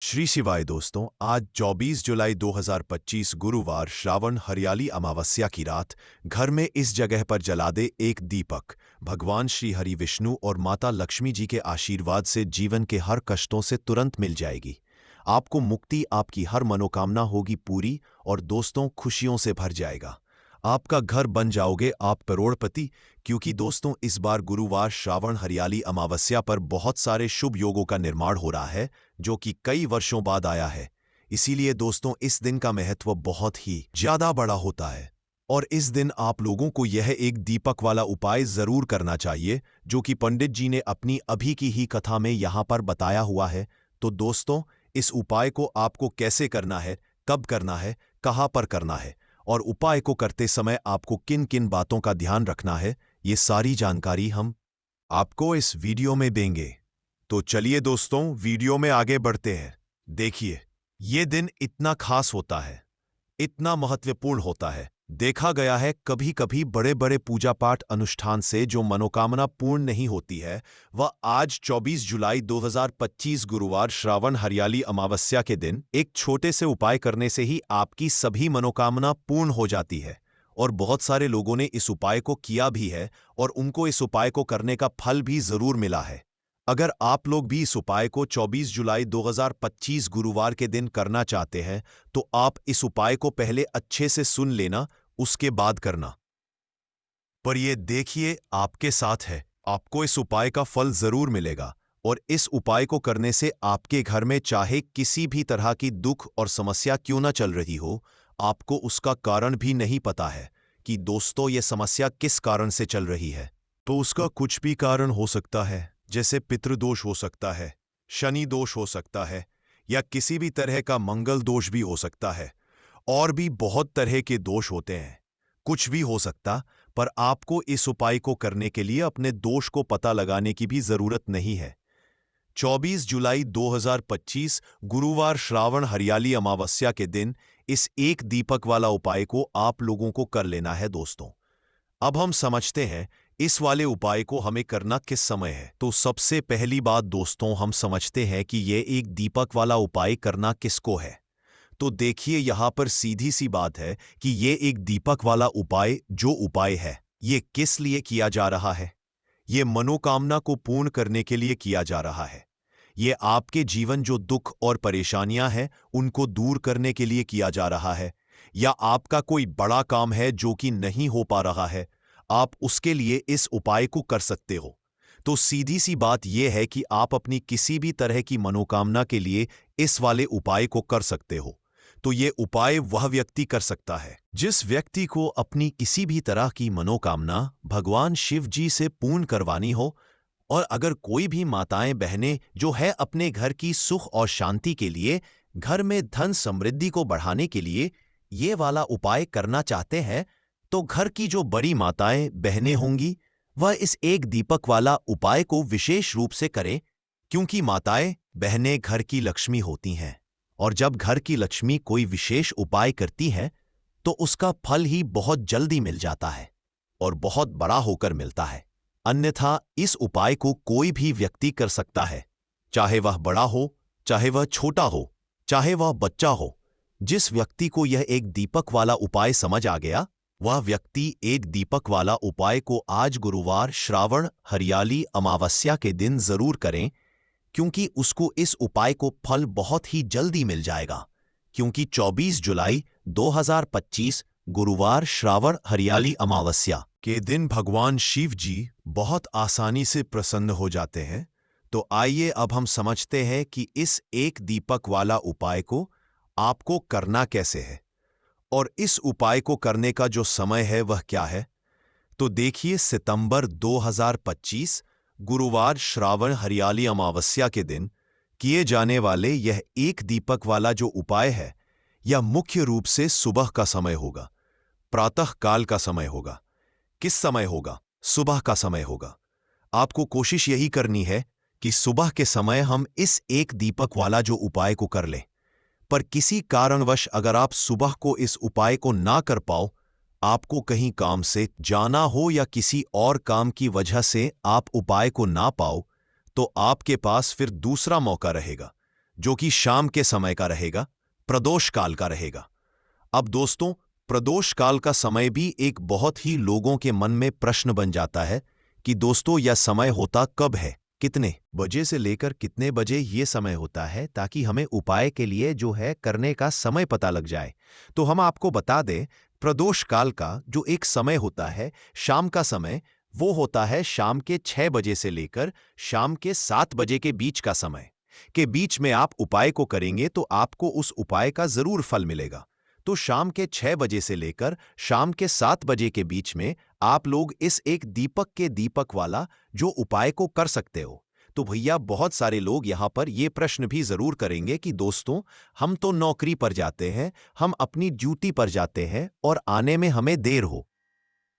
श्री शिवाय दोस्तों, आज 24 जुलाई 2025 गुरुवार श्रावण हरियाली अमावस्या की रात घर में इस जगह पर जला दे एक दीपक। भगवान श्री हरि विष्णु और माता लक्ष्मी जी के आशीर्वाद से जीवन के हर कष्टों से तुरंत मिल जाएगी। आपको मुक्ति, आपकी हर मनोकामना होगी पूरी और दोस्तों खुशियों से भर जाएगा। आपका घर बन जाओगे आप करोड़पति, क्योंकि दोस्तों इस बार गुरुवार श्रावण हरियाली अमावस्या पर बहुत सारे शुभ योगों का निर्माण हो रहा है, जो कि कई वर्षों बाद आया है। इसीलिए दोस्तों इस दिन का महत्व बहुत ही ज्यादा बड़ा होता है और इस दिन आप लोगों को यह एक दीपक वाला उपाय जरूर करना चाहिए, जो कि पंडित जी ने अपनी अभी की ही कथा में यहाँ पर बताया हुआ है। तो दोस्तों इस उपाय को आपको कैसे करना है, कब करना है, कहाँ पर करना है और उपाय को करते समय आपको किन किन बातों का ध्यान रखना है, ये सारी जानकारी हम आपको इस वीडियो में देंगे। तो चलिए दोस्तों वीडियो में आगे बढ़ते हैं। देखिए, ये दिन इतना खास होता है, इतना महत्वपूर्ण होता है। देखा गया है कभी कभी बड़े बड़े पूजा पाठ अनुष्ठान से जो मनोकामना पूर्ण नहीं होती है, वह आज 24 जुलाई 2025 गुरुवार श्रावण हरियाली अमावस्या के दिन एक छोटे से उपाय करने से ही आपकी सभी मनोकामना पूर्ण हो जाती है। और बहुत सारे लोगों ने इस उपाय को किया भी है और उनको इस उपाय को करने का फल भी जरूर मिला है। अगर आप लोग भी इस उपाय को 24 जुलाई 2025 गुरुवार के दिन करना चाहते हैं, तो आप इस उपाय को पहले अच्छे से सुन लेना, उसके बाद करना। पर ये देखिए आपके साथ है, आपको इस उपाय का फल जरूर मिलेगा और इस उपाय को करने से आपके घर में चाहे किसी भी तरह की दुख और समस्या क्यों ना चल रही हो, आपको उसका कारण भी नहीं पता है कि दोस्तों ये समस्या किस कारण से चल रही है। तो उसका कुछ भी कारण हो सकता है, जैसे पितृदोष हो सकता है, शनि दोष हो सकता है, या किसी भी तरह का मंगल दोष भी हो सकता है। और भी बहुत तरह के दोष होते हैं, कुछ भी हो सकता। पर आपको इस उपाय को करने के लिए अपने दोष को पता लगाने की भी जरूरत नहीं है। 24 जुलाई 2025 गुरुवार श्रावण हरियाली अमावस्या के दिन इस एक दीपक वाला उपाय को आप लोगों को कर लेना है दोस्तों। अब हम समझते हैं इस वाले उपाय को हमें करना किस समय है। तो सबसे पहली बात दोस्तों, हम समझते हैं कि ये एक दीपक वाला उपाय करना किसको है। तो देखिए यहां पर सीधी सी बात है कि ये एक दीपक वाला उपाय जो उपाय है, ये किस लिए किया जा रहा है। ये मनोकामना को पूर्ण करने के लिए किया जा रहा है। ये आपके जीवन जो दुख और परेशानियां हैं उनको दूर करने के लिए किया जा रहा है, या आपका कोई बड़ा काम है जो कि नहीं हो पा रहा है, आप उसके लिए इस उपाय को कर सकते हो। तो सीधी सी बात यह है कि आप अपनी किसी भी तरह की मनोकामना के लिए इस वाले उपाय को कर सकते हो। तो ये उपाय वह व्यक्ति कर सकता है जिस व्यक्ति को अपनी किसी भी तरह की मनोकामना भगवान शिव जी से पूर्ण करवानी हो, और अगर कोई भी माताएं बहनें जो है अपने घर की सुख और शांति के लिए, घर में धन समृद्धि को बढ़ाने के लिए ये वाला उपाय करना चाहते हैं, तो घर की जो बड़ी माताएं बहनें होंगी वह इस एक दीपक वाला उपाय को विशेष रूप से करें, क्योंकि माताएं बहनें घर की लक्ष्मी होती हैं और जब घर की लक्ष्मी कोई विशेष उपाय करती है तो उसका फल ही बहुत जल्दी मिल जाता है और बहुत बड़ा होकर मिलता है। अन्यथा इस उपाय को कोई भी व्यक्ति कर सकता है, चाहे वह बड़ा हो, चाहे वह छोटा हो, चाहे वह बच्चा हो। जिस व्यक्ति को यह एक दीपक वाला उपाय समझ आ गया, वह व्यक्ति एक दीपक वाला उपाय को आज गुरुवार श्रावण हरियाली अमावस्या के दिन जरूर करें, क्योंकि उसको इस उपाय को फल बहुत ही जल्दी मिल जाएगा। क्योंकि 24 जुलाई 2025 गुरुवार श्रावण हरियाली अमावस्या के दिन भगवान शिव जी बहुत आसानी से प्रसन्न हो जाते हैं। तो आइए अब हम समझते हैं कि इस एक दीपक वाला उपाय को आपको करना कैसे है और इस उपाय को करने का जो समय है वह क्या है। तो देखिए, सितंबर 2025 गुरुवार श्रावण हरियाली अमावस्या के दिन किए जाने वाले यह एक दीपक वाला जो उपाय है, यह मुख्य रूप से सुबह का समय होगा, प्रातः काल का समय होगा। किस समय होगा? सुबह का समय होगा। आपको कोशिश यही करनी है कि सुबह के समय हम इस एक दीपक वाला जो उपाय को कर लें। पर किसी कारणवश अगर आप सुबह को इस उपाय को ना कर पाओ, आपको कहीं काम से जाना हो या किसी और काम की वजह से आप उपाय को ना पाओ, तो आपके पास फिर दूसरा मौका रहेगा, जो कि शाम के समय का रहेगा, प्रदोष काल का रहेगा। अब दोस्तों, प्रदोष काल का समय भी एक बहुत ही लोगों के मन में प्रश्न बन जाता है कि दोस्तों यह समय होता कब है, कितने बजे से लेकर कितने बजे ये समय होता है, ताकि हमें उपाय के लिए जो है करने का समय पता लग जाए। तो हम आपको बता दें, प्रदोष काल का जो एक समय होता है, शाम का समय, वो होता है शाम के 6 बजे से लेकर शाम के 7 बजे के बीच का समय। के बीच में आप उपाय को करेंगे तो आपको उस उपाय का जरूर फल मिलेगा। तो शाम के 6 बजे से लेकर शाम के 7 बजे के बीच में आप लोग इस एक दीपक के दीपक वाला जो उपाय को कर सकते हो। तो भैया बहुत सारे लोग यहाँ पर ये प्रश्न भी जरूर करेंगे कि दोस्तों, हम तो नौकरी पर जाते हैं, हम अपनी ड्यूटी पर जाते हैं और आने में हमें देर हो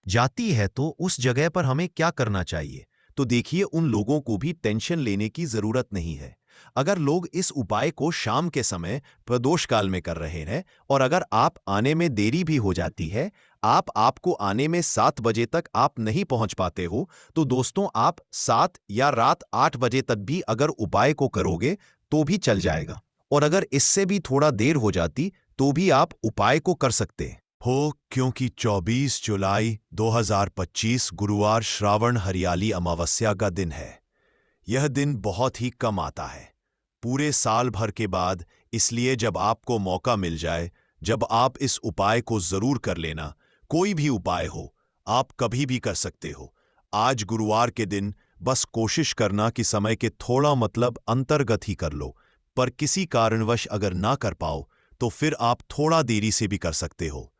जाती है, तो उस जगह पर हमें क्या करना चाहिए? तो देखिए, उन लोगों को भी टेंशन लेने की जरूरत नहीं है। अगर लोग इस उपाय को शाम के समय प्रदोष काल में कर रहे हैं और अगर आप आने में देरी भी हो जाती है, आपको आने में 7 बजे तक आप नहीं पहुंच पाते हो, तो दोस्तों आप 7 या रात 8 बजे तक भी अगर उपाय को करोगे तो भी चल जाएगा। और अगर इससे भी थोड़ा देर हो जाती तो भी आप उपाय को कर सकते हो, क्योंकि 24 जुलाई 2025 गुरुवार श्रावण हरियाली अमावस्या का दिन है। यह दिन बहुत ही कम आता है पूरे साल भर के बाद, इसलिए जब आपको मौका मिल जाए, जब आप इस उपाय को जरूर कर लेना। कोई भी उपाय हो, आप कभी भी कर सकते हो। आज गुरुवार के दिन बस कोशिश करना कि समय के थोड़ा अंतर्गत ही कर लो, पर किसी कारणवश अगर ना कर पाओ तो फिर आप थोड़ा देरी से भी कर सकते हो।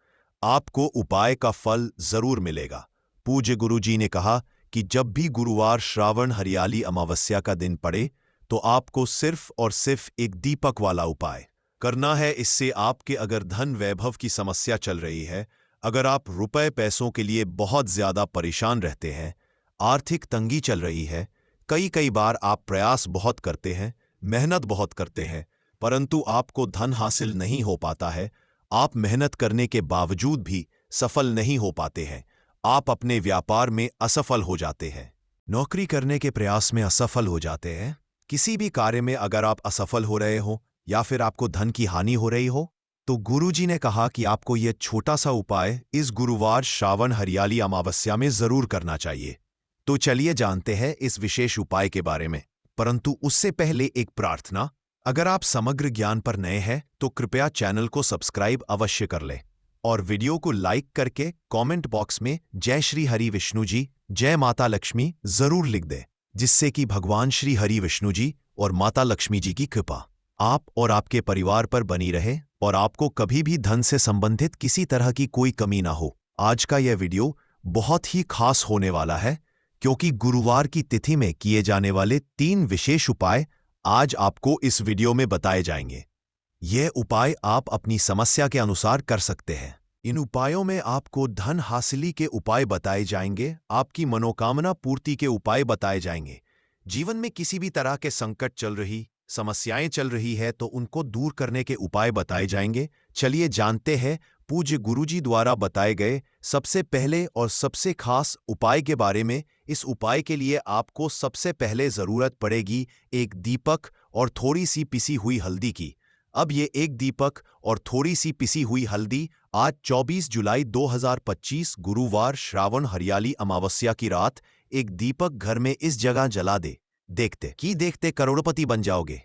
आपको उपाय का फल जरूर मिलेगा। पूज्य गुरुजी ने कहा कि जब भी गुरुवार श्रावण हरियाली अमावस्या का दिन पड़े तो आपको सिर्फ और सिर्फ एक दीपक वाला उपाय करना है। इससे आपके अगर धन वैभव की समस्या चल रही है, अगर आप रुपए पैसों के लिए बहुत ज्यादा परेशान रहते हैं, आर्थिक तंगी चल रही है, कई बार आप प्रयास बहुत करते हैं, मेहनत बहुत करते हैं, परंतु आपको धन हासिल नहीं हो पाता है, आप मेहनत करने के बावजूद भी सफल नहीं हो पाते हैं, आप अपने व्यापार में असफल हो जाते हैं, नौकरी करने के प्रयास में असफल हो जाते हैं, किसी भी कार्य में अगर आप असफल हो रहे हो या फिर आपको धन की हानि हो रही हो, तो गुरुजी ने कहा कि आपको यह छोटा सा उपाय इस गुरुवार श्रावण हरियाली अमावस्या में जरूर करना चाहिए। तो चलिए जानते हैं इस विशेष उपाय के बारे में, परंतु उससे पहले एक प्रार्थना। अगर आप समग्र ज्ञान पर नए हैं तो कृपया चैनल को सब्सक्राइब अवश्य कर लें और वीडियो को लाइक करके कमेंट बॉक्स में जय श्री हरि विष्णु जी, जय माता लक्ष्मी जरूर लिख दें, जिससे कि भगवान श्री हरि विष्णु जी और माता लक्ष्मी जी की कृपा आप और आपके परिवार पर बनी रहे और आपको कभी भी धन से संबंधित किसी तरह की कोई कमी ना हो। आज का यह वीडियो बहुत ही खास होने वाला है, क्योंकि गुरुवार की तिथि में किए जाने वाले 3 विशेष उपाय आज आपको इस वीडियो में बताए जाएंगे। यह उपाय आप अपनी समस्या के अनुसार कर सकते हैं। इन उपायों में आपको धन हासिली के उपाय बताए जाएंगे, आपकी मनोकामना पूर्ति के उपाय बताए जाएंगे। जीवन में किसी भी तरह के संकट चल रही, समस्याएं चल रही है तो उनको दूर करने के उपाय बताए जाएंगे। चलिए जानते हैं पूज्य गुरुजी द्वारा बताए गए सबसे पहले और सबसे खास उपाय के बारे में। इस उपाय के लिए आपको सबसे पहले जरूरत पड़ेगी एक दीपक और थोड़ी सी पिसी हुई हल्दी की। अब ये एक दीपक और थोड़ी सी पिसी हुई हल्दी आज 24 जुलाई 2025 गुरुवार श्रावण हरियाली अमावस्या की रात एक दीपक घर में इस जगह जला दे। देखते करोड़पति बन जाओगे।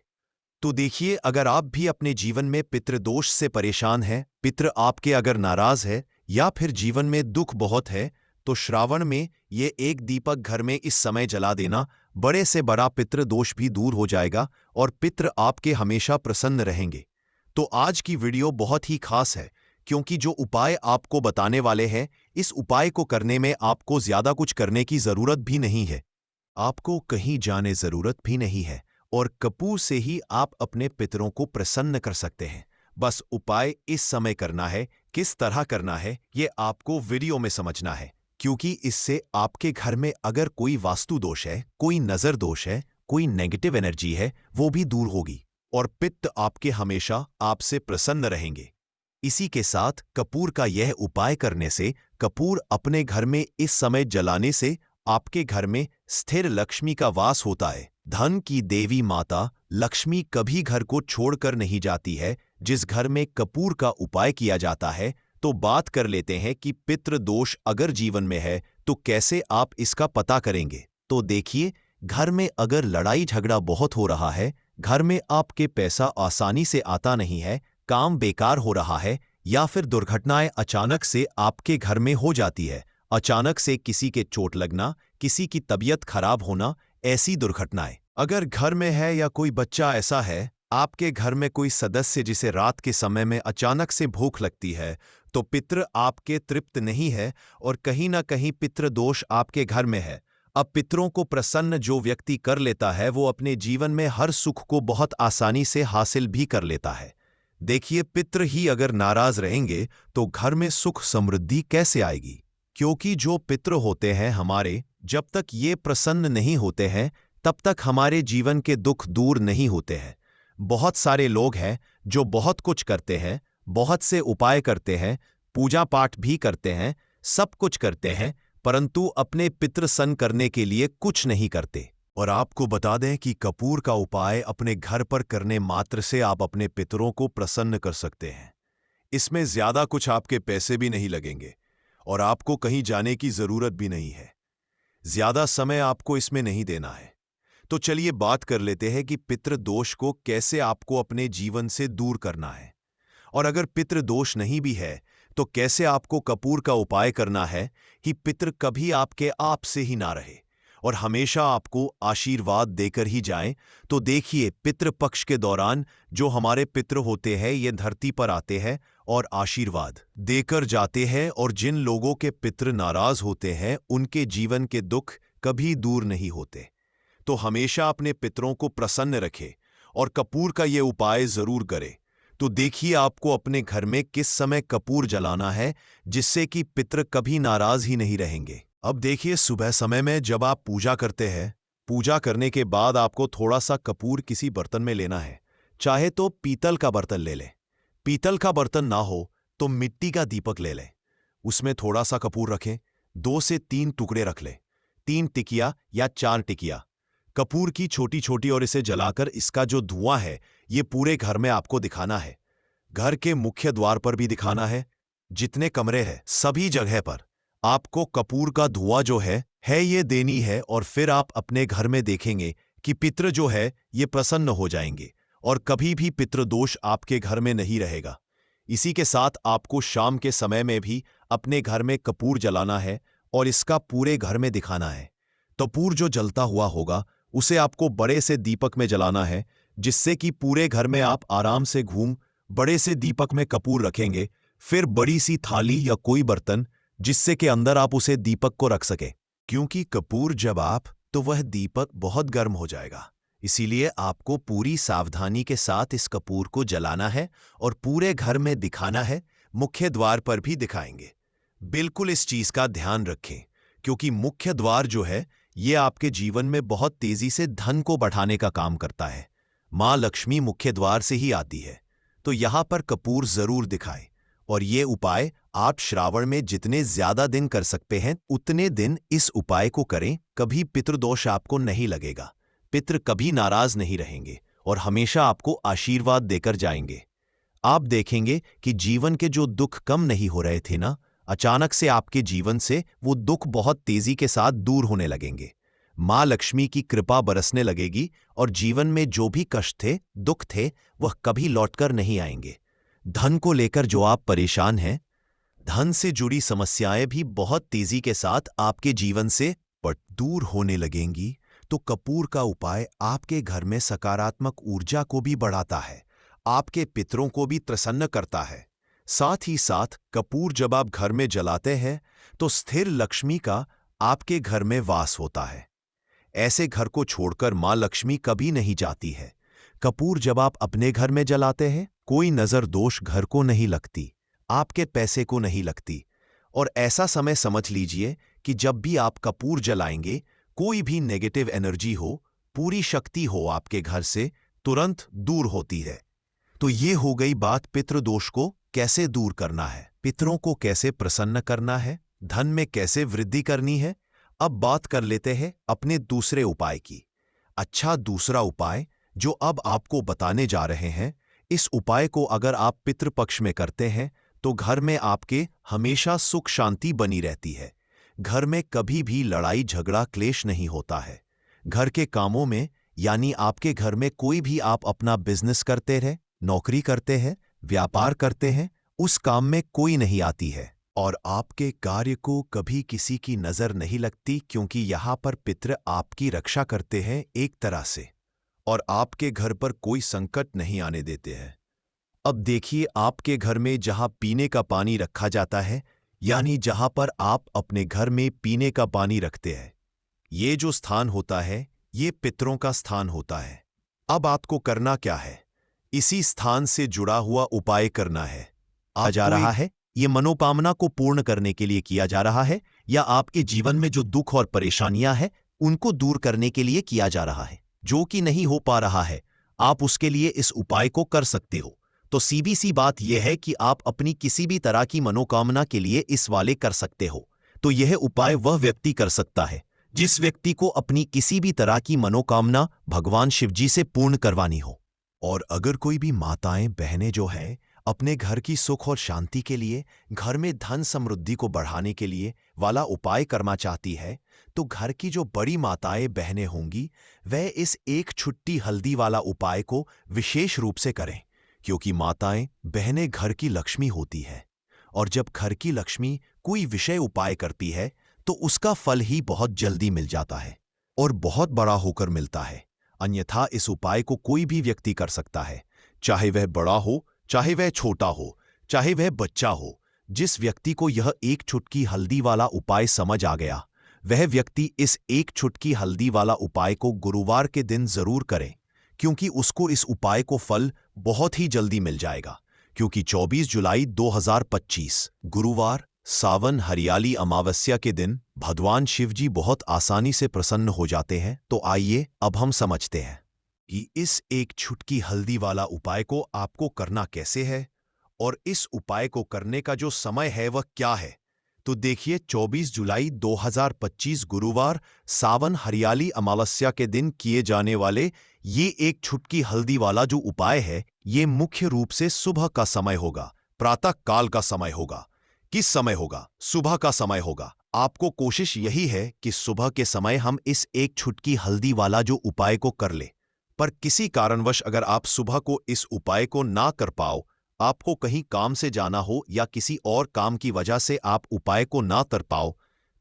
तो देखिए, अगर आप भी अपने जीवन में पितृदोष से परेशान हैं, पितृ आपके अगर नाराज है या फिर जीवन में दुख बहुत है, तो श्रावण में ये एक दीपक घर में इस समय जला देना, बड़े से बड़ा पितृदोष भी दूर हो जाएगा और पितृ आपके हमेशा प्रसन्न रहेंगे। तो आज की वीडियो बहुत ही खास है, क्योंकि जो उपाय आपको बताने वाले हैं, इस उपाय को करने में आपको ज्यादा कुछ करने की जरूरत भी नहीं है, आपको कहीं जाने जरूरत भी नहीं है और कपूर से ही आप अपने पितरों को प्रसन्न कर सकते हैं। बस उपाय इस समय करना है, किस तरह करना है ये आपको वीडियो में समझना है, क्योंकि इससे आपके घर में अगर कोई वास्तु दोष है, कोई नजर दोष है, कोई नेगेटिव एनर्जी है, वो भी दूर होगी और पित्त आपके हमेशा आपसे प्रसन्न रहेंगे। इसी के साथ कपूर का यह उपाय करने से, कपूर अपने घर में इस समय जलाने से आपके घर में स्थिर लक्ष्मी का वास होता है। धन की देवी माता लक्ष्मी कभी घर को छोड़कर नहीं जाती है। जिस घर में कपूर का उपाय किया जाता है, तो बात कर लेते हैं कि पितृ दोष अगर जीवन में है तो कैसे आप इसका पता करेंगे। तो देखिए, घर में अगर लड़ाई झगड़ा बहुत हो रहा है, घर में आपके पैसा आसानी से आता नहीं है, काम बेकार हो रहा है, या फिर दुर्घटनाएं अचानक से आपके घर में हो जाती है, अचानक से किसी के चोट लगना, किसी की तबीयत खराब होना, ऐसी दुर्घटनाएं अगर घर में है, या कोई बच्चा ऐसा है, आपके घर में कोई सदस्य जिसे रात के समय में अचानक से भूख लगती है, तो पितृ आपके तृप्त नहीं है और कहीं ना कहीं पितृ दोष आपके घर में है। अब पितरों को प्रसन्न जो व्यक्ति कर लेता है, वो अपने जीवन में हर सुख को बहुत आसानी से हासिल भी कर लेता है। देखिए, पितृ ही अगर नाराज रहेंगे तो घर में सुख समृद्धि कैसे आएगी? क्योंकि जो पितृ होते हैं हमारे, जब तक ये प्रसन्न नहीं होते हैं, तब तक हमारे जीवन के दुख दूर नहीं होते हैं। बहुत सारे लोग हैं जो बहुत कुछ करते हैं, बहुत से उपाय करते हैं, पूजा पाठ भी करते हैं, सब कुछ करते हैं, परंतु अपने पितृ सन करने के लिए कुछ नहीं करते। और आपको बता दें कि कपूर का उपाय अपने घर पर करने मात्र से आप अपने पितरों को प्रसन्न कर सकते हैं। इसमें ज्यादा कुछ आपके पैसे भी नहीं लगेंगे और आपको कहीं जाने की जरूरत भी नहीं है। ज्यादा समय आपको इसमें नहीं देना है। तो चलिए बात कर लेते हैं कि पितृ दोष को कैसे आपको अपने जीवन से दूर करना है। और अगर पितृ दोष नहीं भी है, तो कैसे आपको कपूर का उपाय करना है कि पितृ कभी आपके आप से ही ना रहे और हमेशा आपको आशीर्वाद देकर ही जाएं। तो देखिए, पितृ पक्ष के दौरान जो हमारे पितृ होते हैं, ये धरती पर आते हैं और आशीर्वाद देकर जाते हैं, और जिन लोगों के पितृ नाराज होते हैं, उनके जीवन के दुख कभी दूर नहीं होते। तो हमेशा अपने पितरों को प्रसन्न रखे और कपूर का ये उपाय जरूर करे। तो देखिए, आपको अपने घर में किस समय कपूर जलाना है, जिससे कि पितृ कभी नाराज ही नहीं रहेंगे। अब देखिए, सुबह समय में जब आप पूजा करते हैं, पूजा करने के बाद आपको थोड़ा सा कपूर किसी बर्तन में लेना है। चाहे तो पीतल का बर्तन ले लें, पीतल का बर्तन ना हो तो मिट्टी का दीपक ले लें। उसमें थोड़ा सा कपूर रखें, 2 से 3 टुकड़े रख लें, 3 टिकिया या 4 टिकिया कपूर की छोटी छोटी, और इसे जलाकर इसका जो धुआं है, ये पूरे घर में आपको दिखाना है। घर के मुख्य द्वार पर भी दिखाना है, जितने कमरे हैं सभी जगह पर आपको कपूर का धुआं जो है ये देनी है। और फिर आप अपने घर में देखेंगे कि पितृ जो है ये प्रसन्न हो जाएंगे और कभी भी पितृ दोष आपके घर में नहीं रहेगा। इसी के साथ आपको शाम के समय में भी अपने घर में कपूर जलाना है और इसका पूरे घर में दिखाना है। कपूर जो जलता हुआ होगा, उसे आपको बड़े से दीपक में जलाना है, जिससे कि पूरे घर में आप आराम से घूम बड़े से दीपक में कपूर रखेंगे। फिर बड़ी सी थाली या कोई बर्तन, जिससे के अंदर आप उसे दीपक को रख सके, क्योंकि कपूर जब आप, तो वह दीपक बहुत गर्म हो जाएगा। इसीलिए आपको पूरी सावधानी के साथ इस कपूर को जलाना है और पूरे घर में दिखाना है, मुख्य द्वार पर भी दिखाएंगे। बिल्कुल इस चीज का ध्यान रखें, क्योंकि मुख्य द्वार जो है ये आपके जीवन में बहुत तेजी से धन को बढ़ाने का काम करता है। मां लक्ष्मी मुख्य द्वार से ही आती है, तो यहां पर कपूर जरूर दिखाएं। और ये उपाय आप श्रावण में जितने ज्यादा दिन कर सकते हैं, उतने दिन इस उपाय को करें। कभी पितृदोष आपको नहीं लगेगा, पितृ कभी नाराज नहीं रहेंगे और हमेशा आपको आशीर्वाद देकर जाएंगे। आप देखेंगे कि जीवन के जो दुख कम नहीं हो रहे थे ना, अचानक से आपके जीवन से वो दुख बहुत तेजी के साथ दूर होने लगेंगे। मां लक्ष्मी की कृपा बरसने लगेगी और जीवन में जो भी कष्ट थे, दुख थे, वह कभी लौटकर नहीं आएंगे। धन को लेकर जो आप परेशान हैं, धन से जुड़ी समस्याएं भी बहुत तेजी के साथ आपके जीवन से दूर होने लगेंगी। तो कपूर का उपाय आपके घर में सकारात्मक ऊर्जा को भी बढ़ाता है, आपके पितरों को भी प्रसन्न करता है। साथ ही साथ कपूर जब आप घर में जलाते हैं, तो स्थिर लक्ष्मी का आपके घर में वास होता है। ऐसे घर को छोड़कर मां लक्ष्मी कभी नहीं जाती है। कपूर जब आप अपने घर में जलाते हैं, कोई नजर दोष घर को नहीं लगती, आपके पैसे को नहीं लगती। और ऐसा समय समझ लीजिए कि जब भी आप कपूर जलाएंगे, कोई भी नेगेटिव एनर्जी हो, पूरी शक्ति हो आपके घर से तुरंत दूर होती है। तो ये हो गई बात पितृदोष को कैसे दूर करना है, पितरों को कैसे प्रसन्न करना है, धन में कैसे वृद्धि करनी है। अब बात कर लेते हैं अपने दूसरे उपाय की। अच्छा, दूसरा उपाय जो अब आपको बताने जा रहे हैं, इस उपाय को अगर आप पितृपक्ष में करते हैं तो घर में आपके हमेशा सुख शांति बनी रहती है। घर में कभी भी लड़ाई झगड़ा क्लेश नहीं होता है। घर के कामों में यानी आपके घर में कोई भी आप अपना बिजनेस करते रहे, नौकरी करते हैं, व्यापार करते हैं, उस काम में कोई नहीं आती है और आपके कार्य को कभी किसी की नजर नहीं लगती, क्योंकि यहाँ पर पितृ आपकी रक्षा करते हैं एक तरह से और आपके घर पर कोई संकट नहीं आने देते हैं। अब देखिए, आपके घर में जहां पीने का पानी रखा जाता है, यानी जहां पर आप अपने घर में पीने का पानी रखते हैं, ये जो स्थान होता है ये पितरों का स्थान होता है। अब आपको करना क्या है? इसी स्थान से जुड़ा हुआ उपाय करना है। आ जा रहा है, ये मनोकामना को पूर्ण करने के लिए किया जा रहा है या आपके जीवन में जो दुख और परेशानियां हैं उनको दूर करने के लिए किया जा रहा है। जो कि नहीं हो पा रहा है, आप उसके लिए इस उपाय को कर सकते हो। तो सीधी सी बात यह है कि आप अपनी किसी भी तरह की मनोकामना के लिए इस वाले कर सकते हो। तो यह उपाय वह व्यक्ति कर सकता है जिस व्यक्ति को अपनी किसी भी तरह की मनोकामना भगवान शिवजी से पूर्ण करवानी हो। और अगर कोई भी माताएं बहनें जो है अपने घर की सुख और शांति के लिए, घर में धन समृद्धि को बढ़ाने के लिए वाला उपाय करना चाहती है, तो घर की जो बड़ी माताएं बहनें होंगी वह इस एक छुट्टी हल्दी वाला उपाय को विशेष रूप से करें, क्योंकि माताएं बहनें घर की लक्ष्मी होती है और जब घर की लक्ष्मी कोई विषय उपाय करती है तो उसका फल ही बहुत जल्दी मिल जाता है और बहुत बड़ा होकर मिलता है। अन्यथा इस उपाय को कोई भी व्यक्ति कर सकता है, चाहे वह बड़ा हो, चाहे वह छोटा हो, चाहे वह बच्चा हो। जिस व्यक्ति को यह एक चुटकी हल्दी वाला उपाय समझ आ गया, वह व्यक्ति इस एक चुटकी हल्दी वाला उपाय को गुरुवार के दिन जरूर करे, क्योंकि उसको इस उपाय को फल बहुत ही जल्दी मिल जाएगा। क्योंकि 24 जुलाई 2025 गुरुवार सावन हरियाली अमावस्या के दिन भगवान शिवजी बहुत आसानी से प्रसन्न हो जाते हैं। तो आइए अब हम समझते हैं कि इस एक छुटकी हल्दी वाला उपाय को आपको करना कैसे है और इस उपाय को करने का जो समय है वह क्या है। तो देखिए, 24 जुलाई 2025 गुरुवार सावन हरियाली अमावस्या के दिन किए जाने वाले ये एक छुटकी हल्दी वाला जो उपाय है, ये मुख्य रूप से सुबह का समय होगा, प्रातः काल का समय होगा। किस समय होगा? सुबह का समय होगा। आपको कोशिश यही है कि सुबह के समय हम इस एक छुटकी हल्दी वाला जो उपाय को कर ले। पर किसी कारणवश अगर आप सुबह को इस उपाय को ना कर पाओ, आपको कहीं काम से जाना हो या किसी और काम की वजह से आप उपाय को ना कर पाओ,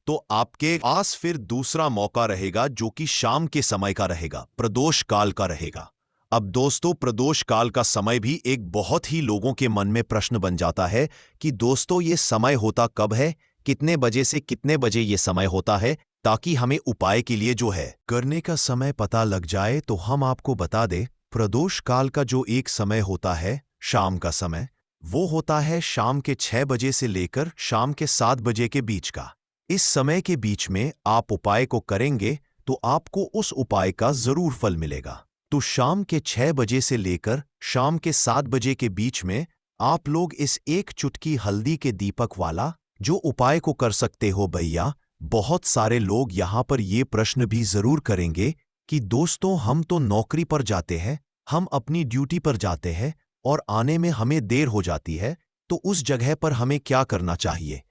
तो आपके पास फिर दूसरा मौका रहेगा जो कि शाम के समय का रहेगा, प्रदोष काल का रहेगा। अब दोस्तों, प्रदोष काल का समय भी एक बहुत ही लोगों के मन में प्रश्न बन जाता है कि दोस्तों ये समय होता कब है, कितने बजे से कितने बजे ये समय होता है, ताकि हमें उपाय के लिए जो है करने का समय पता लग जाए। तो हम आपको बता दें, प्रदोष काल का जो एक समय होता है शाम का समय, वो होता है शाम के 6 बजे से लेकर शाम के 7 बजे के बीच का। इस समय के बीच में आप उपाय को करेंगे तो आपको उस उपाय का जरूर फल मिलेगा। तो शाम के 6 बजे से लेकर शाम के 7 बजे के बीच में आप लोग इस एक चुटकी हल्दी के दीपक वाला जो उपाय को कर सकते हो। भैया, बहुत सारे लोग यहाँ पर ये प्रश्न भी जरूर करेंगे कि दोस्तों हम तो नौकरी पर जाते हैं, हम अपनी ड्यूटी पर जाते हैं और आने में हमें देर हो जाती है, तो उस जगह पर हमें क्या करना चाहिए।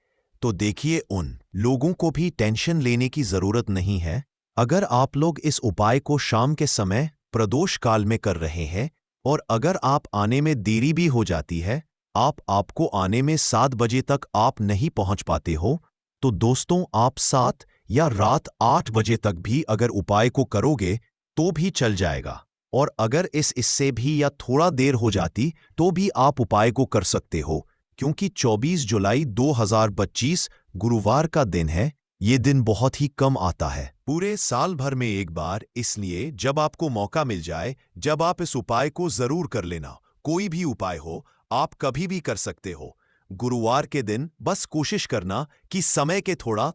तो देखिए, उन लोगों को भी टेंशन लेने की जरूरत नहीं है। अगर आप लोग इस उपाय को शाम के समय प्रदोष काल में कर रहे हैं और अगर आप आने में देरी भी हो जाती है, आपको आने में 7 बजे तक आप नहीं पहुंच पाते हो, तो दोस्तों आप 7 या रात 8 बजे तक भी अगर उपाय को करोगे तो भी चल जाएगा। और अगर इससे भी या थोड़ा देर हो जाती तो भी आप उपाय को कर सकते हो, क्योंकि 24 जुलाई 2025 गुरुवार का दिन है। ये दिन बहुत ही कम आता है पूरे साल भर में एक बार, इसलिए जब आपको मौका मिल जाए, जब आप इस उपाय को जरूर कर लेना। कोई भी उपाय हो, आप कभी भी कर सकते हो। गुरुवार के दिन बस कोशिश करना कि समय के थोड़ा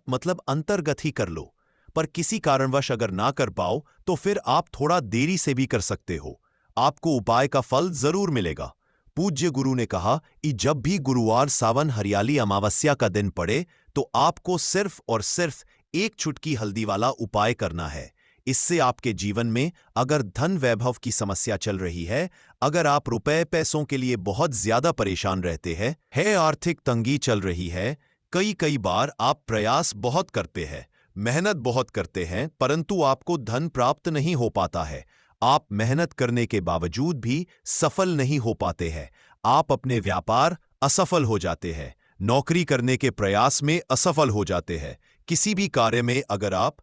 अंतर्गत ही कर लो। पर किसी कारणवश अगर ना कर पाओ तो फिर आप थोड़ा देरी से भी कर सकते हो, आपको उपाय का फल जरूर मिलेगा। पूज्य गुरु ने कहा कि जब भी गुरुवार सावन हरियाली अमावस्या का दिन पड़े तो आपको सिर्फ और सिर्फ एक चुटकी हल्दी वाला उपाय करना है। इससे आपके जीवन में अगर धन वैभव की समस्या चल रही है, अगर आप रुपए पैसों के लिए बहुत ज्यादा परेशान रहते हैं, आर्थिक तंगी चल रही है, कई बार आप प्रयास बहुत करते हैं, मेहनत बहुत करते हैं, परंतु आपको धन प्राप्त नहीं हो पाता है। आप मेहनत करने के बावजूद भी सफल नहीं हो पाते हैं। आप अपने व्यापार असफल हो जाते हैं, नौकरी करने के प्रयास में असफल हो जाते हैं। किसी भी कार्य में अगर आप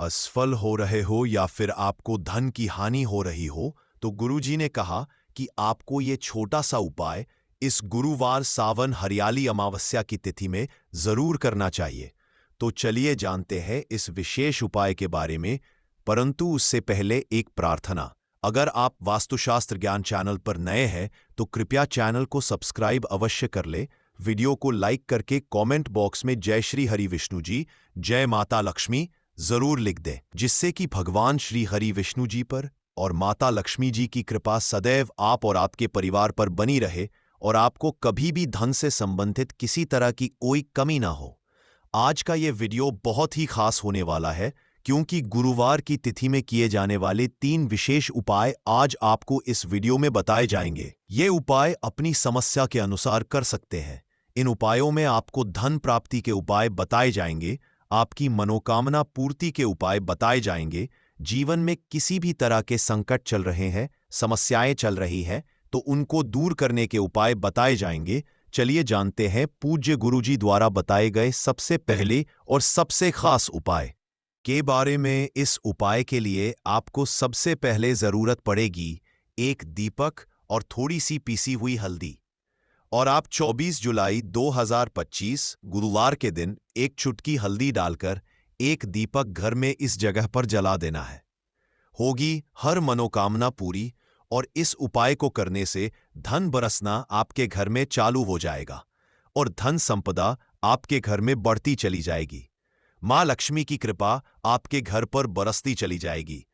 असफल हो रहे हो या फिर आपको धन की हानि हो रही हो, तो गुरुजी ने कहा कि आपको ये छोटा सा उपाय इस गुरुवार सावन हरियाली अमावस्या की तिथि में जरूर करना चाहिए। तो चलिए जानते हैं इस विशेष उपाय के बारे में, परंतु उससे पहले एक प्रार्थना। अगर आप वास्तुशास्त्र ज्ञान चैनल पर नए हैं तो कृपया चैनल को सब्सक्राइब अवश्य कर ले, वीडियो को लाइक करके कमेंट बॉक्स में जय श्री हरि विष्णु जी, जय माता लक्ष्मी जरूर लिख दें, जिससे कि भगवान श्री हरि विष्णु जी पर और माता लक्ष्मी जी की कृपा सदैव आप और आपके परिवार पर बनी रहे और आपको कभी भी धन से संबंधित किसी तरह की कोई कमी ना हो। आज का ये वीडियो बहुत ही खास होने वाला है, क्योंकि गुरुवार की तिथि में किए जाने वाले 3 विशेष उपाय आज आपको इस वीडियो में बताए जाएंगे। ये उपाय अपनी समस्या के अनुसार कर सकते हैं। इन उपायों में आपको धन प्राप्ति के उपाय बताए जाएंगे, आपकी मनोकामना पूर्ति के उपाय बताए जाएंगे। जीवन में किसी भी तरह के संकट चल रहे हैं, समस्याएं चल रही हैं, तो उनको दूर करने के उपाय बताए जाएंगे। चलिए जानते हैं पूज्य गुरुजी द्वारा बताए गए सबसे पहले और सबसे खास उपाय के बारे में। इस उपाय के लिए आपको सबसे पहले जरूरत पड़ेगी एक दीपक और थोड़ी सी पीसी हुई हल्दी, और आप 24 जुलाई 2025 गुरुवार के दिन एक चुटकी हल्दी डालकर एक दीपक घर में इस जगह पर जला देना है। होगी हर मनोकामना पूरी, और इस उपाय को करने से धन बरसना आपके घर में चालू हो जाएगा और धन संपदा आपके घर में बढ़ती चली जाएगी। मां लक्ष्मी की कृपा आपके घर पर बरसती चली जाएगी।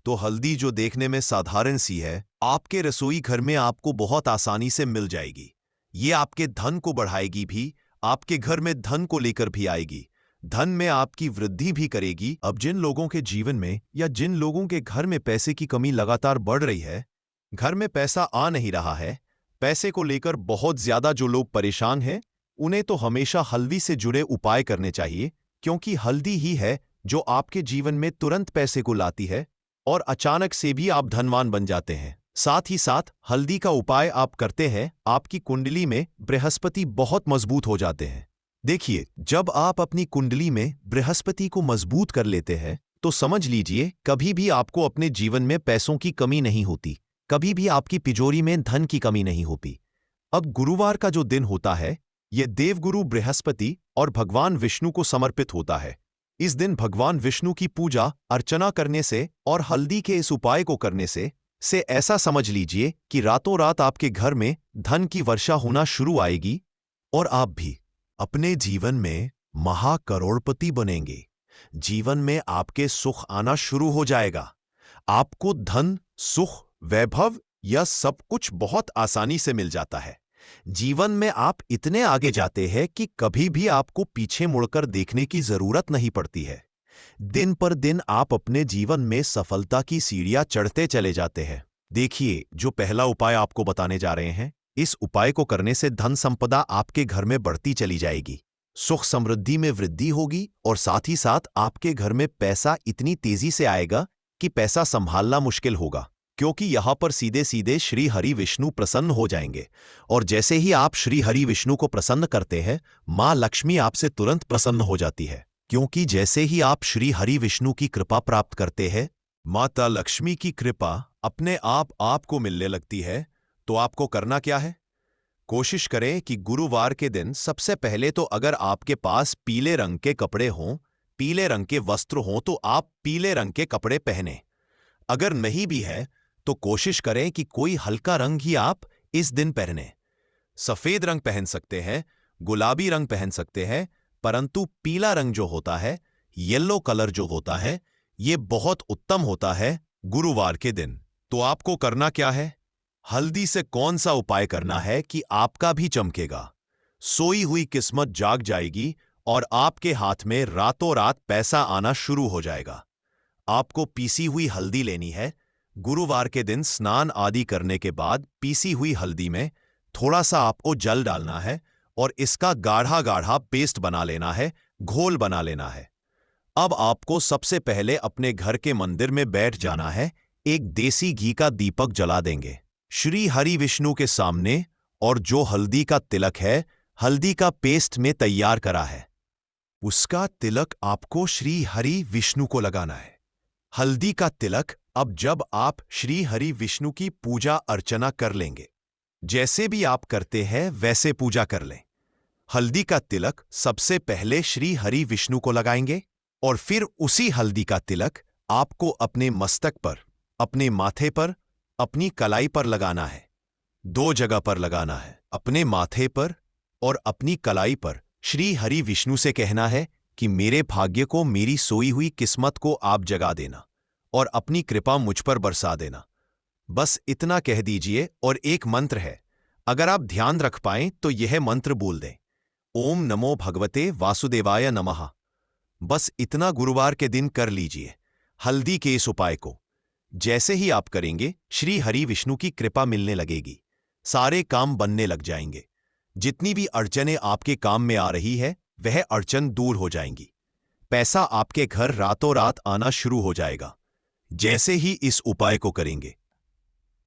तो हल्दी जो देखने में साधारण सी है, आपके रसोई घर में आपको बहुत आसानी से मिल जाएगी। ये आपके धन को बढ़ाएगी भी, आपके घर में धन को लेकर भी आएगी, धन में आपकी वृद्धि भी करेगी। अब जिन लोगों के जीवन में या जिन लोगों के घर में पैसे की कमी लगातार बढ़ रही है, घर में पैसा आ नहीं रहा है, पैसे को लेकर बहुत ज्यादा जो लोग परेशान हैं, उन्हें तो हमेशा हल्दी से जुड़े उपाय करने चाहिए, क्योंकि हल्दी ही है जो आपके जीवन में तुरंत पैसे को लाती है और अचानक से भी आप धनवान बन जाते हैं। साथ ही साथ हल्दी का उपाय आप करते हैं, आपकी कुंडली में बृहस्पति बहुत मजबूत हो जाते हैं। देखिए, जब आप अपनी कुंडली में बृहस्पति को मजबूत कर लेते हैं तो समझ लीजिए कभी भी आपको अपने जीवन में पैसों की कमी नहीं होती, कभी भी आपकी तिजोरी में धन की कमी नहीं होती। अब गुरुवार का जो दिन होता है, यह देवगुरु बृहस्पति और भगवान विष्णु को समर्पित होता है। इस दिन भगवान विष्णु की पूजा अर्चना करने से और हल्दी के इस उपाय को करने से ऐसा समझ लीजिए कि रातों रात आपके घर में धन की वर्षा होना शुरू आएगी और आप भी अपने जीवन में महाकरोड़पति बनेंगे। जीवन में आपके सुख आना शुरू हो जाएगा। आपको धन, सुख, वैभव यह सब कुछ बहुत आसानी से मिल जाता है। जीवन में आप इतने आगे जाते हैं कि कभी भी आपको पीछे मुड़कर देखने की जरूरत नहीं पड़ती है। दिन पर दिन आप अपने जीवन में सफलता की सीढ़ियां चढ़ते चले जाते हैं। देखिए, जो पहला उपाय आपको बताने जा रहे हैं, इस उपाय को करने से धन संपदा आपके घर में बढ़ती चली जाएगी, सुख समृद्धि में वृद्धि होगी और साथ ही साथ आपके घर में पैसा इतनी तेजी से आएगा कि पैसा संभालना मुश्किल होगा, क्योंकि यहां पर सीधे सीधे श्री हरि विष्णु प्रसन्न हो जाएंगे। और जैसे ही आप श्री हरि विष्णु को प्रसन्न करते हैं, मां लक्ष्मी आपसे तुरंत प्रसन्न हो जाती है, क्योंकि जैसे ही आप श्री हरि विष्णु की कृपा प्राप्त करते हैं, माता लक्ष्मी की कृपा अपने आप आपको मिलने लगती है। तो आपको करना क्या है? कोशिश करें कि गुरुवार के दिन सबसे पहले तो अगर आपके पास पीले रंग के कपड़े हों, पीले रंग के वस्त्र हों, तो आप पीले रंग के कपड़े पहने। अगर नहीं भी है तो कोशिश करें कि कोई हल्का रंग ही आप इस दिन पहने। सफेद रंग पहन सकते हैं, गुलाबी रंग पहन सकते हैं, परंतु पीला रंग जो होता है, येलो कलर जो होता है, ये बहुत उत्तम होता है गुरुवार के दिन। तो आपको करना क्या है? हल्दी से कौन सा उपाय करना है कि आपका भी चमकेगा, सोई हुई किस्मत जाग जाएगी और आपके हाथ में रातों रात पैसा आना शुरू हो जाएगा। आपको पीसी हुई हल्दी लेनी है। गुरुवार के दिन स्नान आदि करने के बाद पीसी हुई हल्दी में थोड़ा सा आपको जल डालना है और इसका गाढ़ा गाढ़ा पेस्ट बना लेना है, घोल बना लेना है। अब आपको सबसे पहले अपने घर के मंदिर में बैठ जाना है। एक देसी घी का दीपक जला देंगे श्री हरि विष्णु के सामने, और जो हल्दी का तिलक है, हल्दी का पेस्ट में तैयार करा है, उसका तिलक आपको श्री हरि विष्णु को लगाना है। हल्दी का तिलक अब जब आप श्री हरि विष्णु की पूजा अर्चना कर लेंगे, जैसे भी आप करते हैं वैसे पूजा कर लें। हल्दी का तिलक सबसे पहले श्री हरि विष्णु को लगाएंगे और फिर उसी हल्दी का तिलक आपको अपने मस्तक पर, अपने माथे पर, अपनी कलाई पर लगाना है। 2 जगह पर लगाना है, अपने माथे पर और अपनी कलाई पर। श्री हरि विष्णु से कहना है कि मेरे भाग्य को, मेरी सोई हुई किस्मत को आप जगा देना और अपनी कृपा मुझ पर बरसा देना। बस इतना कह दीजिए। और एक मंत्र है, अगर आप ध्यान रख पाएं तो यह मंत्र बोल दें, ओम नमो भगवते वासुदेवाय नमः। बस इतना गुरुवार के दिन कर लीजिए हल्दी के इस उपाय को। जैसे ही आप करेंगे, श्री हरि विष्णु की कृपा मिलने लगेगी, सारे काम बनने लग जाएंगे। जितनी भी अड़चनें आपके काम में आ रही है, वह अड़चन दूर हो जाएंगी। पैसा आपके घर रातों रात आना शुरू हो जाएगा, जैसे ही इस उपाय को करेंगे।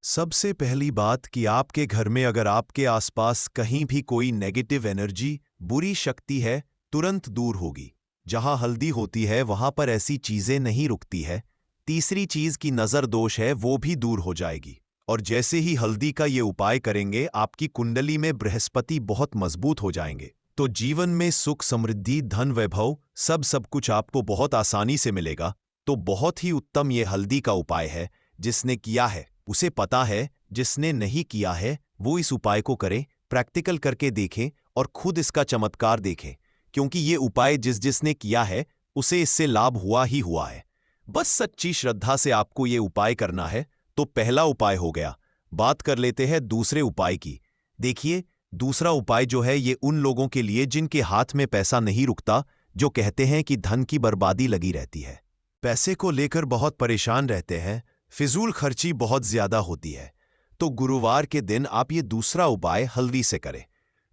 सबसे पहली बात कि आपके घर में अगर आपके आसपास कहीं भी कोई नेगेटिव एनर्जी, बुरी शक्ति है, तुरंत दूर होगी। जहां हल्दी होती है वहां पर ऐसी चीजें नहीं रुकती है। तीसरी चीज की नजर दोष है, वो भी दूर हो जाएगी। और जैसे ही हल्दी का ये उपाय करेंगे, आपकी कुंडली में बृहस्पति बहुत मजबूत हो जाएंगे। तो जीवन में सुख, समृद्धि, धन, वैभव सब कुछ आपको बहुत आसानी से मिलेगा। तो बहुत ही उत्तम ये हल्दी का उपाय है। जिसने किया है उसे पता है, जिसने नहीं किया है वो इस उपाय को करें, प्रैक्टिकल करके देखें और खुद इसका चमत्कार देखें। क्योंकि ये उपाय जिसने किया है उसे इससे लाभ हुआ ही हुआ है। बस सच्ची श्रद्धा से आपको ये उपाय करना है। तो पहला उपाय हो गया। बात कर लेते हैं दूसरे उपाय की। देखिए, दूसरा उपाय जो है ये उन लोगों के लिए जिनके हाथ में पैसा नहीं रुकता, जो कहते हैं कि धन की बर्बादी लगी रहती है, पैसे को लेकर बहुत परेशान रहते हैं, फिजूल खर्ची बहुत ज्यादा होती है। तो गुरुवार के दिन आप ये दूसरा उपाय हल्दी से करें।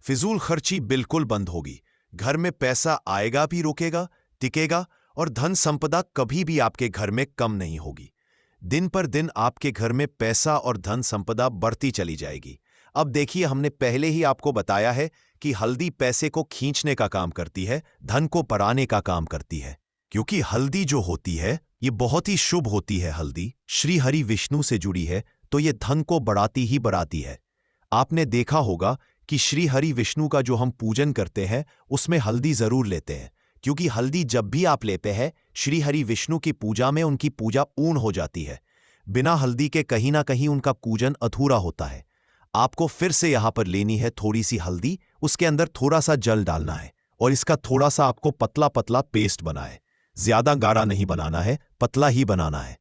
फिजूल खर्ची बिल्कुल बंद होगी, घर में पैसा आएगा भी, रुकेगा, टिकेगा, और धन संपदा कभी भी आपके घर में कम नहीं होगी। दिन पर दिन आपके घर में पैसा और धन संपदा बढ़ती चली जाएगी। अब देखिए, हमने पहले ही आपको बताया है कि हल्दी पैसे को खींचने का काम करती है, धन को बढ़ाने का काम करती है। क्योंकि हल्दी जो होती है ये बहुत ही शुभ होती है। हल्दी श्री हरि विष्णु से जुड़ी है, तो ये धन को बढ़ाती ही बढ़ाती है। आपने देखा होगा कि श्री हरि विष्णु का जो हम पूजन करते हैं उसमें हल्दी जरूर लेते हैं। क्योंकि हल्दी जब भी आप लेते हैं, श्री हरि विष्णु की पूजा में उनकी पूजा पूर्ण हो जाती है। बिना हल्दी के कहीं ना कहीं उनका पूजन अधूरा होता है। आपको फिर से यहां पर लेनी है थोड़ी सी हल्दी, उसके अंदर थोड़ा सा जल डालना है और इसका थोड़ा सा आपको पतला पतला पेस्ट बनाए। ज्यादा गाढ़ा नहीं बनाना है, पतला ही बनाना है।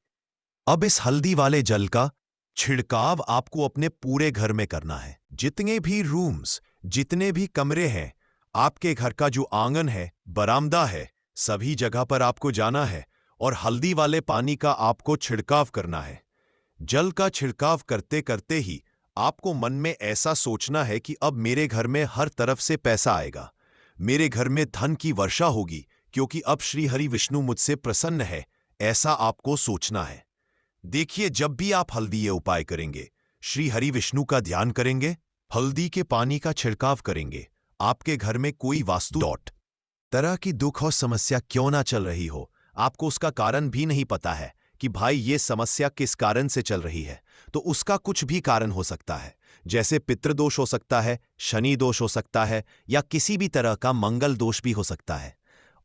अब इस हल्दी वाले जल का छिड़काव आपको अपने पूरे घर में करना है। जितने भी रूम्स, जितने भी कमरे हैं, आपके घर का जो आंगन है, बरामदा है, सभी जगह पर आपको जाना है और हल्दी वाले पानी का आपको छिड़काव करना है। जल का छिड़काव करते करते ही आपको मन में ऐसा सोचना है कि अब मेरे घर में हर तरफ से पैसा आएगा, मेरे घर में धन की वर्षा होगी, क्योंकि अब श्री हरि विष्णु मुझसे प्रसन्न है। ऐसा आपको सोचना है। देखिए, जब भी आप हल्दी ये उपाय करेंगे, श्री हरि विष्णु का ध्यान करेंगे, हल्दी के पानी का छिड़काव करेंगे, आपके घर में कोई वास्तु तरह की दुख और समस्या क्यों ना चल रही हो, आपको उसका कारण भी नहीं पता है कि भाई ये समस्या किस कारण से चल रही है, तो उसका कुछ भी कारण हो सकता है। जैसे पितृदोष हो सकता है, शनि दोष हो सकता है, या किसी भी तरह का मंगल दोष भी हो सकता है।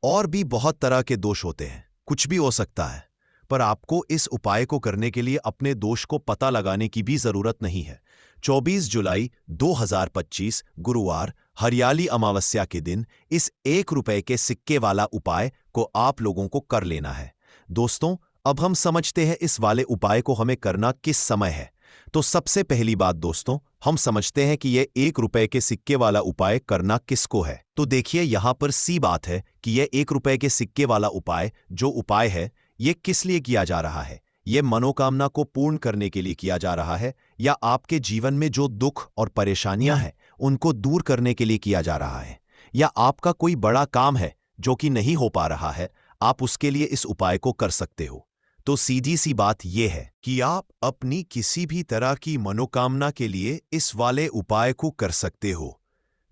और भी बहुत तरह के दोष होते हैं, कुछ भी हो सकता है। पर आपको इस उपाय को करने के लिए अपने दोष को पता लगाने की भी जरूरत नहीं है। 24 जुलाई 2025 गुरुवार हरियाली अमावस्या के दिन इस 1 रुपए के सिक्के वाला उपाय को आप लोगों को कर लेना है। दोस्तों, अब हम समझते हैं इस वाले उपाय को हमें करना किस समय है। तो सबसे पहली बात दोस्तों, हम समझते हैं कि यह 1 रुपए के सिक्के वाला उपाय करना किसको है। तो देखिए, यहां पर सी बात है कि यह 1 रुपए के सिक्के वाला उपाय जो उपाय है, ये किस लिए किया जा रहा है? ये मनोकामना को पूर्ण करने के लिए किया जा रहा है, या आपके जीवन में जो दुख और परेशानियां हैं उनको दूर करने के लिए किया जा रहा है, या आपका कोई बड़ा काम है जो कि नहीं हो पा रहा है, आप उसके लिए इस उपाय को कर सकते हो। तो सीधी सी बात यह है कि आप अपनी किसी भी तरह की मनोकामना के लिए इस वाले उपाय को कर सकते हो।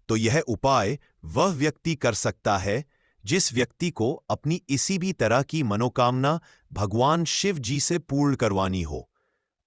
तो यह उपाय वह व्यक्ति कर सकता है जिस व्यक्ति को अपनी इसी भी तरह की मनोकामना भगवान शिव जी से पूर्ण करवानी हो।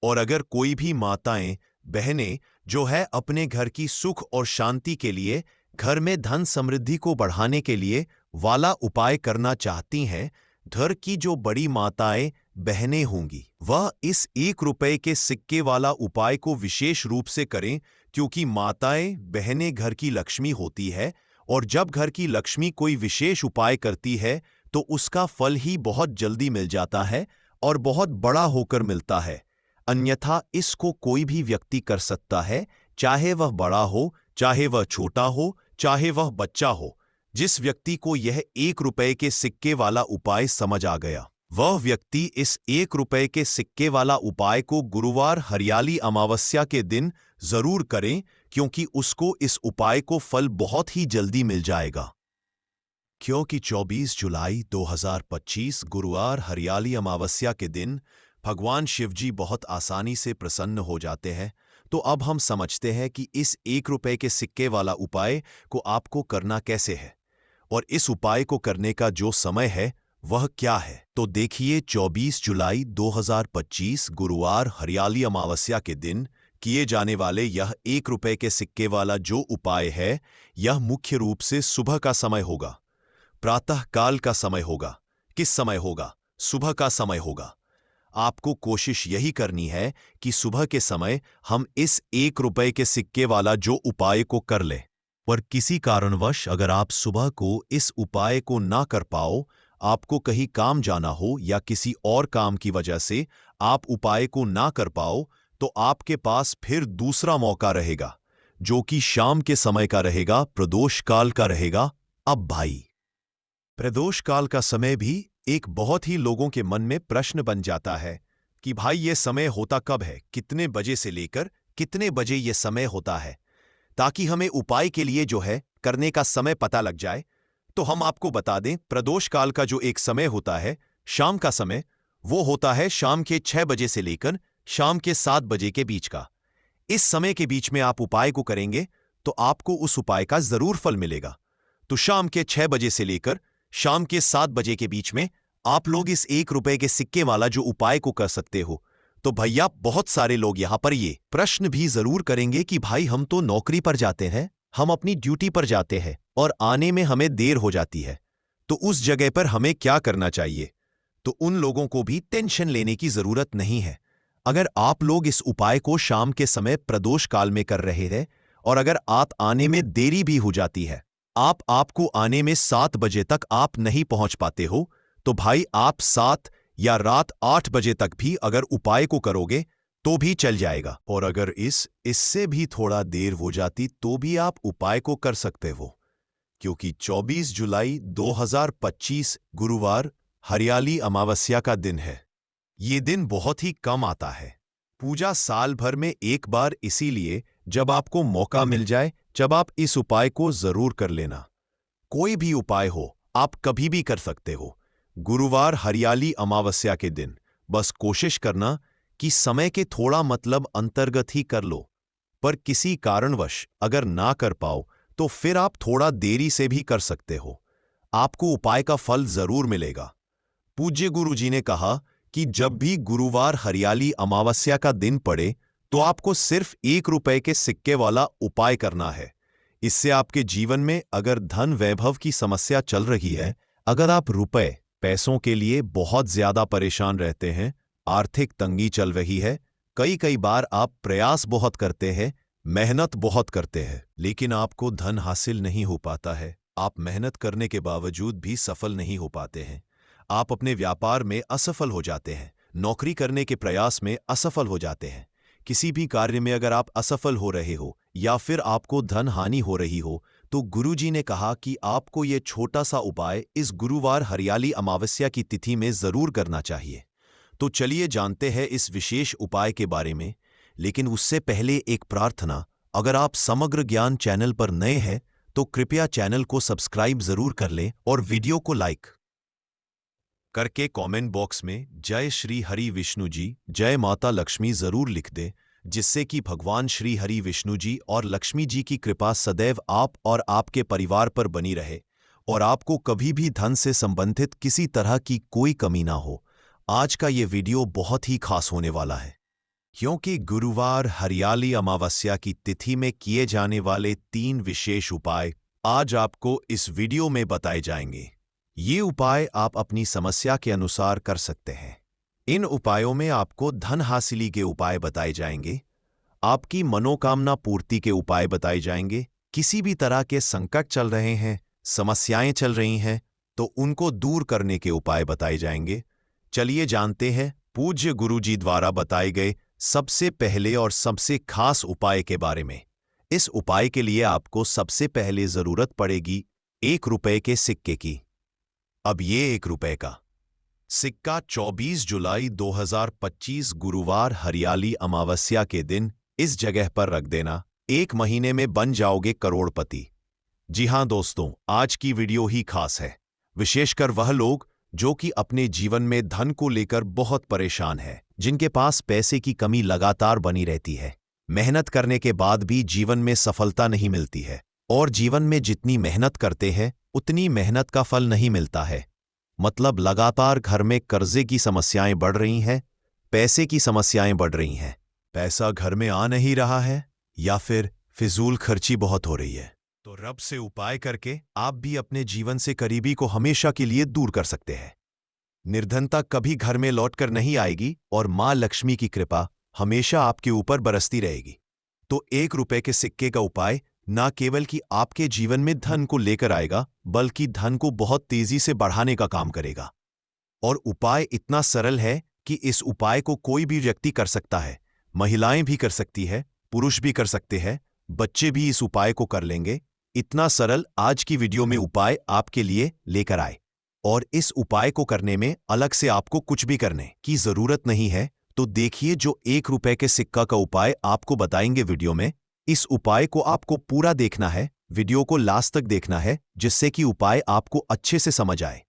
और अगर कोई भी माताएं, बहनें जो है अपने घर की सुख और शांति के लिए, घर में धन समृद्धि को बढ़ाने के लिए वाला उपाय करना चाहती हैं, घर की जो बड़ी माताएं बहनें होंगी वह इस 1 रुपए के सिक्के वाला उपाय को विशेष रूप से करें, क्योंकि माताएं बहनें घर की लक्ष्मी होती है, और जब घर की लक्ष्मी कोई विशेष उपाय करती है तो उसका फल ही बहुत जल्दी मिल जाता है और बहुत बड़ा होकर मिलता है। अन्यथा इसको कोई भी व्यक्ति कर सकता है, चाहे वह बड़ा हो, चाहे वह छोटा हो, चाहे वह बच्चा हो। जिस व्यक्ति को यह 1 रुपए के सिक्के वाला उपाय समझ आ गया, वह व्यक्ति इस 1 रुपए के सिक्के वाला उपाय को गुरुवार हरियाली अमावस्या के दिन जरूर करें, क्योंकि उसको इस उपाय को फल बहुत ही जल्दी मिल जाएगा। क्योंकि 24 जुलाई 2025 गुरुवार हरियाली अमावस्या के दिन भगवान शिवजी बहुत आसानी से प्रसन्न हो जाते हैं, तो अब हम समझते हैं कि इस 1 रुपए के सिक्के वाला उपाय को आपको करना कैसे है, और इस उपाय को करने का जो समय है वह क्या है। तो देखिए, 24 जुलाई 2025 गुरुवार हरियाली अमावस्या के दिन किए जाने वाले यह 1 रुपए के सिक्के वाला जो उपाय है, यह मुख्य रूप से सुबह का समय होगा, प्रातः काल का समय होगा। किस समय होगा? सुबह का समय होगा। आपको कोशिश यही करनी है कि सुबह के समय हम इस 1 रुपए के सिक्के वाला जो उपाय को कर लें। पर किसी कारणवश अगर आप सुबह को इस उपाय को ना कर पाओ, आपको कहीं काम जाना हो या किसी और काम की वजह से आप उपाय को ना कर पाओ, तो आपके पास फिर दूसरा मौका रहेगा, जो कि शाम के समय का रहेगा, प्रदोष काल का रहेगा। अब भाई, प्रदोष काल का समय भी एक बहुत ही लोगों के मन में प्रश्न बन जाता है कि भाई ये समय होता कब है, कितने बजे से लेकर कितने बजे ये समय होता है, ताकि हमें उपाय के लिए जो है करने का समय पता लग जाए। तो हम आपको बता दें, प्रदोष काल का जो एक समय होता है, शाम का समय, वो होता है शाम के 6 बजे से लेकर शाम के 7 बजे के बीच का। इस समय के बीच में आप उपाय को करेंगे तो आपको उस उपाय का जरूर फल मिलेगा। तो शाम के 6 बजे से लेकर शाम के 7 बजे के बीच में आप लोग इस 1 रुपए के सिक्के वाला जो उपाय को कर सकते हो। तो भैया, बहुत सारे लोग यहां पर ये प्रश्न भी जरूर करेंगे कि भाई हम तो नौकरी पर जाते हैं, हम अपनी ड्यूटी पर जाते हैं और आने में हमें देर हो जाती है, तो उस जगह पर हमें क्या करना चाहिए? तो उन लोगों को भी टेंशन लेने की जरूरत नहीं है। अगर आप लोग इस उपाय को शाम के समय प्रदोष काल में कर रहे हैं और अगर आप आने में देरी भी हो जाती है, आपको आने में 7 बजे तक आप नहीं पहुंच पाते हो, तो भाई आप 7 या रात 8 बजे तक भी अगर उपाय को करोगे तो भी चल जाएगा। और अगर इससे भी थोड़ा देर हो जाती तो भी आप उपाय को कर सकते हो, क्योंकि 24 जुलाई 2025 गुरुवार हरियाली अमावस्या का दिन है। ये दिन बहुत ही कम आता है, पूजा साल भर में एक बार, इसीलिए जब आपको मौका मिल जाए, जब आप इस उपाय को जरूर कर लेना। कोई भी उपाय हो, आप कभी भी कर सकते हो, गुरुवार हरियाली अमावस्या के दिन। बस कोशिश करना कि समय के थोड़ा मतलब अंतर्गत ही कर लो, पर किसी कारणवश अगर ना कर पाओ तो फिर आप थोड़ा देरी से भी कर सकते हो, आपको उपाय का फल जरूर मिलेगा। पूज्य गुरु जी ने कहा कि जब भी गुरुवार हरियाली अमावस्या का दिन पड़े तो आपको सिर्फ 1 रुपए के सिक्के वाला उपाय करना है। इससे आपके जीवन में अगर धन वैभव की समस्या चल रही है, अगर आप रुपए पैसों के लिए बहुत ज्यादा परेशान रहते हैं, आर्थिक तंगी चल रही है, कई बार आप प्रयास बहुत करते हैं, मेहनत बहुत करते हैं, लेकिन आपको धन हासिल नहीं हो पाता है, आप मेहनत करने के बावजूद भी सफल नहीं हो पाते हैं, आप अपने व्यापार में असफल हो जाते हैं, नौकरी करने के प्रयास में असफल हो जाते हैं, किसी भी कार्य में अगर आप असफल हो रहे हो या फिर आपको धन हानि हो रही हो, तो गुरुजी ने कहा कि आपको ये छोटा सा उपाय इस गुरुवार हरियाली अमावस्या की तिथि में जरूर करना चाहिए। तो चलिए जानते हैं इस विशेष उपाय के बारे में, लेकिन उससे पहले एक प्रार्थना। अगर आप समग्र ज्ञान चैनल पर नए हैं तो कृपया चैनल को सब्सक्राइब जरूर कर लें और वीडियो को लाइक करके कमेंट बॉक्स में जय श्री हरि विष्णु जी, जय माता लक्ष्मी जरूर लिख दें, जिससे कि भगवान श्री हरि विष्णु जी और लक्ष्मी जी की कृपा सदैव आप और आपके परिवार पर बनी रहे और आपको कभी भी धन से संबंधित किसी तरह की कोई कमी ना हो। आज का ये वीडियो बहुत ही खास होने वाला है, क्योंकि गुरुवार हरियाली अमावस्या की तिथि में किए जाने वाले 3 विशेष उपाय आज आपको इस वीडियो में बताए जाएंगे। ये उपाय आप अपनी समस्या के अनुसार कर सकते हैं। इन उपायों में आपको धन हासिली के उपाय बताए जाएंगे, आपकी मनोकामना पूर्ति के उपाय बताए जाएंगे, किसी भी तरह के संकट चल रहे हैं, समस्याएं चल रही हैं तो उनको दूर करने के उपाय बताए जाएंगे। चलिए जानते हैं पूज्य गुरुजी द्वारा बताए गए सबसे पहले और सबसे खास उपाय के बारे में। इस उपाय के लिए आपको सबसे पहले जरूरत पड़ेगी 1 रुपए के सिक्के की। अब ये 1 रुपए का सिक्का 24 जुलाई 2025 गुरुवार हरियाली अमावस्या के दिन इस जगह पर रख देना। 1 महीने में बन जाओगे करोड़पति। जी हां दोस्तों, आज की वीडियो ही खास है, विशेषकर वह लोग जो कि अपने जीवन में धन को लेकर बहुत परेशान है, जिनके पास पैसे की कमी लगातार बनी रहती है, मेहनत करने के बाद भी जीवन में सफलता नहीं मिलती है और जीवन में जितनी मेहनत करते हैं उतनी मेहनत का फल नहीं मिलता है। मतलब लगातार घर में कर्जे की समस्याएं बढ़ रही हैं, पैसे की समस्याएं बढ़ रही हैं, पैसा घर में आ नहीं रहा है या फिर फिजूल खर्ची बहुत हो रही है। तो रब से उपाय करके आप भी अपने जीवन से करीबी को हमेशा के लिए दूर कर सकते हैं। निर्धनता कभी घर में लौटकर नहीं आएगी और मां लक्ष्मी की कृपा हमेशा आपके ऊपर बरसती रहेगी। तो 1 रुपए के सिक्के का उपाय न केवल कि आपके जीवन में धन को लेकर आएगा, बल्कि धन को बहुत तेजी से बढ़ाने का काम करेगा। और उपाय इतना सरल है कि इस उपाय को कोई भी व्यक्ति कर सकता है, महिलाएं भी कर सकती है, पुरुष भी कर सकते हैं, बच्चे भी इस उपाय को कर लेंगे। इतना सरल आज की वीडियो में उपाय आपके लिए लेकर आए। और इस उपाय को करने में अलग से आपको कुछ भी करने की जरूरत नहीं है। तो देखिए, जो 1 रुपए के सिक्का का उपाय आपको बताएंगे वीडियो में, इस उपाय को आपको पूरा देखना है, वीडियो को लास्ट तक देखना है, जिससे कि उपाय आपको अच्छे से समझ आए।